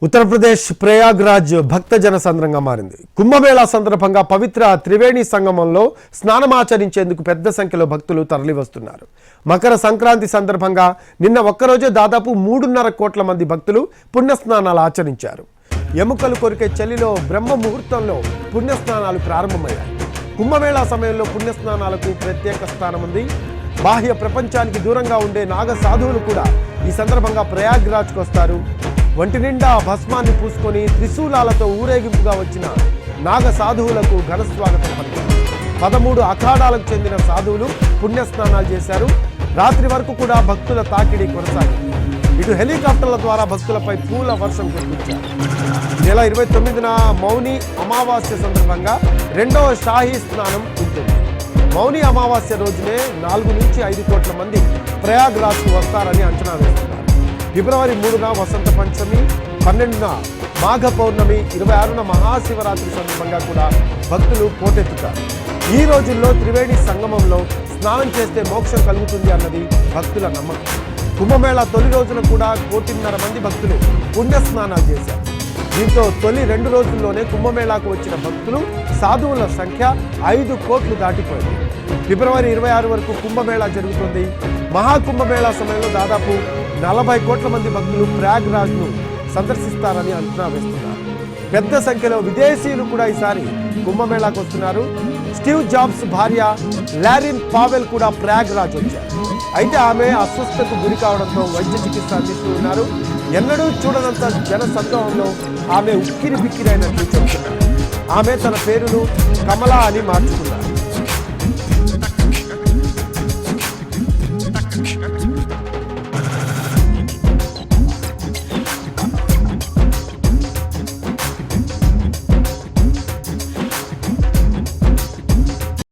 ఉత్తరప్రదేశ్ ప్రయాగ్రాజ్ భక్తజన సంద్రంగా మారింది. కుంభమేళా సందర్భంగా పవిత్ర త్రివేణి సంగమంలో స్నానమాచరించేందుకు పెద్ద సంఖ్యలో భక్తులు తరలివస్తున్నారు. మకర సంక్రాంతి సందర్భంగా నిన్న ఒక్కరోజే దాదాపు 3.5 కోట్ల మంది భక్తులు పుణ్యస్నానాలు ఆచరించారు. ఎముకలు కొరికే చలిలో బ్రహ్మ ముహూర్తంలో పుణ్యస్నానాలు ప్రారంభమయ్యాయి. కుంభమేళా సమయంలో పుణ్యస్నానాలకు ప్రత్యేక స్థానం ఉంది. బాహ్య ప్రపంచానికి దూరంగా ఉండే నాగ సాధువులు కూడా ఈ సందర్భంగా ప్రయాగ్రాజ్కు వస్తారు. ఒంటి నిండా భస్మాన్ని పూసుకొని త్రిశూలాలతో ఊరేగింపుగా వచ్చిన నాగ సాధువులకు ఘన స్వాగతం పలికారు. 13 అఖాడాలకు చెందిన సాధువులు పుణ్యస్నానాలు చేశారు. రాత్రి వరకు కూడా భక్తుల తాకిడి కొనసాగింది. ఇటు హెలికాప్టర్ల ద్వారా భక్తులపై పూల వర్షం కురిపించారు. నెల 29న మౌని అమావాస్య సందర్భంగా 2వ షాహీ స్నానం ఉంటుంది. మౌని అమావాస్య రోజునే 4 నుంచి 5 కోట్ల మంది ప్రయాగ్రాజ్కు వస్తారని అంచనా వేస్తున్నారు. ఫిబ్రవరి 3న వసంత పంచమి, 12న మాఘ పౌర్ణమి, 26న మహాశివరాత్రి సందర్భంగా కూడా భక్తులు పోటెత్తుతారు. ఈ రోజుల్లో త్రివేణి సంగమంలో స్నానం చేస్తే మోక్షం కలుగుతుంది అన్నది భక్తుల నమ్మకం. కుంభమేళా తొలి రోజున కూడా 1.5 కోటి మంది భక్తులు పుణ్యస్నానాలు చేశారు. దీంతో తొలి 2 రోజుల్లోనే కుంభమేళాకు వచ్చిన భక్తులు సాధువుల సంఖ్య 5 కోట్లు దాటిపోయింది. ఫిబ్రవరి 26 వరకు కుంభమేళా జరుగుతుంది. మహాకుంభమేళా సమయంలో దాదాపు 40 కోట్ల మంది భక్తులు ప్రయాగ్రాజ్ను సందర్శిస్తారని అంచనా వేస్తున్నారు. పెద్ద సంఖ్యలో విదేశీయులు కూడా ఈసారి కుంభమేళాకు వస్తున్నారు. స్టీవ్ జాబ్స్ భార్య లారిన్ పావెల్ కూడా ప్రయాగ్రాజ్ వచ్చారు. అయితే ఆమె అస్వస్థతకు గురి కావడంతో వైద్య చికిత్స అందిస్తూ ఉన్నారు. ఎన్నడూ చూడనంత జన సందోహంలో ఆమె ఉక్కిరి బిక్కిరైనట్లు చెబుతున్నారు. ఆమె తన పేరును కమలా అని మార్చుకున్నారు.